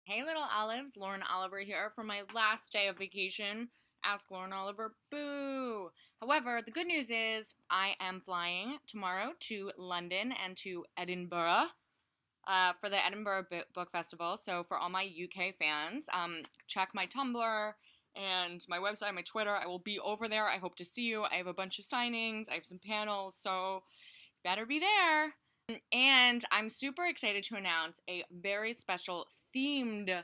Hey, little olives. Lauren Oliver here for my last day of vacation. Ask Lauren Oliver, boo. However, the good news is I am flying tomorrow to London and to Edinburgh for the Edinburgh Book Festival. So, for all my UK fans, check my Tumblr and my website, my Twitter. I will be over there. I hope to see you. I have a bunch of signings, I have some panels, so better be there. And I'm super excited to announce a very special themed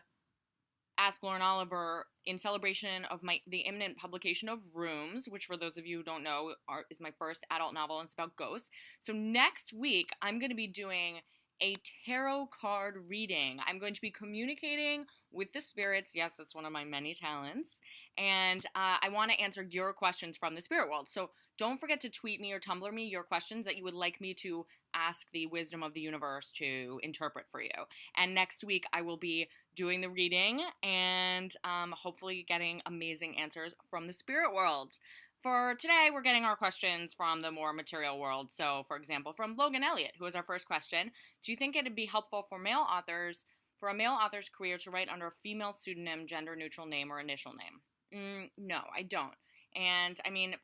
Ask Lauren Oliver in celebration of the imminent publication of Rooms, which for those of you who don't know is my first adult novel and it's about ghosts. So next week I'm going to be doing a tarot card reading. I'm going to be communicating with the spirits. Yes, that's one of my many talents. And I want to answer your questions from the spirit world. So don't forget to tweet me or Tumblr me your questions that you would like me to ask the wisdom of the universe to interpret for you. And next week I will be doing the reading and hopefully getting amazing answers from the spirit world. For today, we're getting our questions from the more material world. So, for example, from Logan Elliott, who is our first question. Do you think it would be helpful for a male author's career to write under a female pseudonym, gender neutral name, or initial name? No, I don't. And I mean,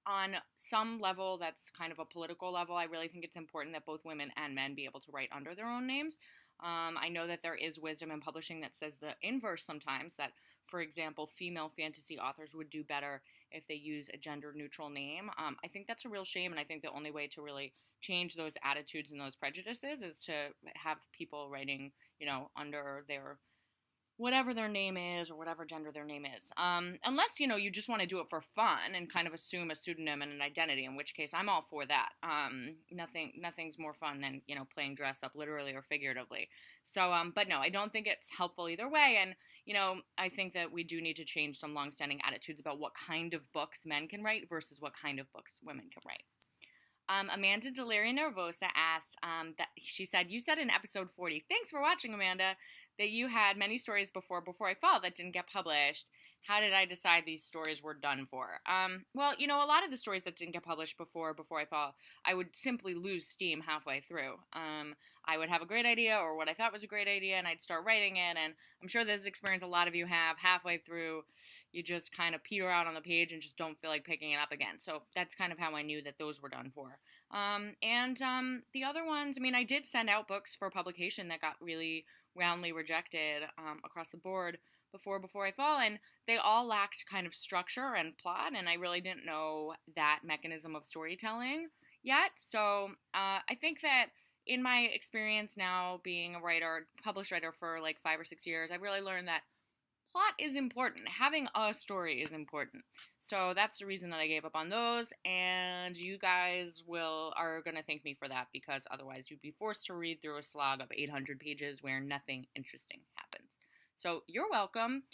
on some level, that's kind of a political level, I really think it's important that both women and men be able to write under their own names. I know that there is wisdom in publishing that says the inverse sometimes, that, for example, female fantasy authors would do better if they use a gender-neutral name. I think that's a real shame, and I think the only way to really change those attitudes and those prejudices is to have people writing, under their whatever their name is or whatever gender their name is. Unless, you just want to do it for fun and kind of assume a pseudonym and an identity, in which case I'm all for that. Nothing's more fun than, playing dress up literally or figuratively. So, but no, I don't think it's helpful either way. And, I think that we do need to change some longstanding attitudes about what kind of books men can write versus what kind of books women can write. Amanda Delaria Nervosa asked, she said, you said in episode 40, thanks for watching, Amanda, that you had many stories before I Fall that didn't get published. How did I decide these stories were done for? Well, a lot of the stories that didn't get published before I Fall, I would simply lose steam halfway through. I would have a great idea or what I thought was a great idea, and I'd start writing it, and I'm sure this experience a lot of you have. Halfway through, you just kind of peter out on the page and just don't feel like picking it up again. So that's kind of how I knew that those were done for. The other ones, I did send out books for publication that got really roundly rejected across the board before I Fall, and they all lacked kind of structure and plot, and I really didn't know that mechanism of storytelling yet. So I think that in my experience now being a published writer for like 5 or 6 years, I've really learned that plot is important. Having a story is important. So that's the reason that I gave up on those, and you guys are going to thank me for that, because otherwise you'd be forced to read through a slog of 800 pages where nothing interesting happens. So you're welcome.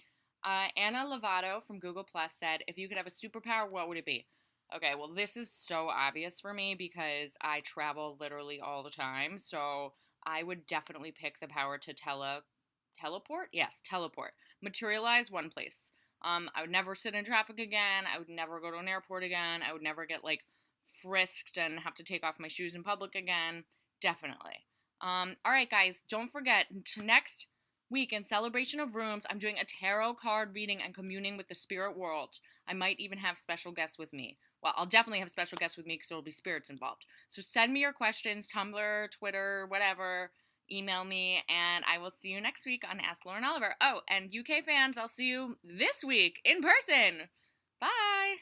Anna Lovato from Google Plus said, if you could have a superpower, what would it be? Okay, well, this is so obvious for me because I travel literally all the time, so I would definitely pick the power to teleport? Yes, teleport. Materialize one place. I would never sit in traffic again. I would never go to an airport again. I would never get, frisked and have to take off my shoes in public again. Definitely. All right, guys, don't forget, next week in celebration of Rooms, I'm doing a tarot card reading and communing with the spirit world. I might even have special guests with me. Well, I'll definitely have special guests with me because there will be spirits involved. So send me your questions, Tumblr, Twitter, whatever. Email me, and I will see you next week on Ask Lauren Oliver. Oh, and UK fans, I'll see you this week in person. Bye!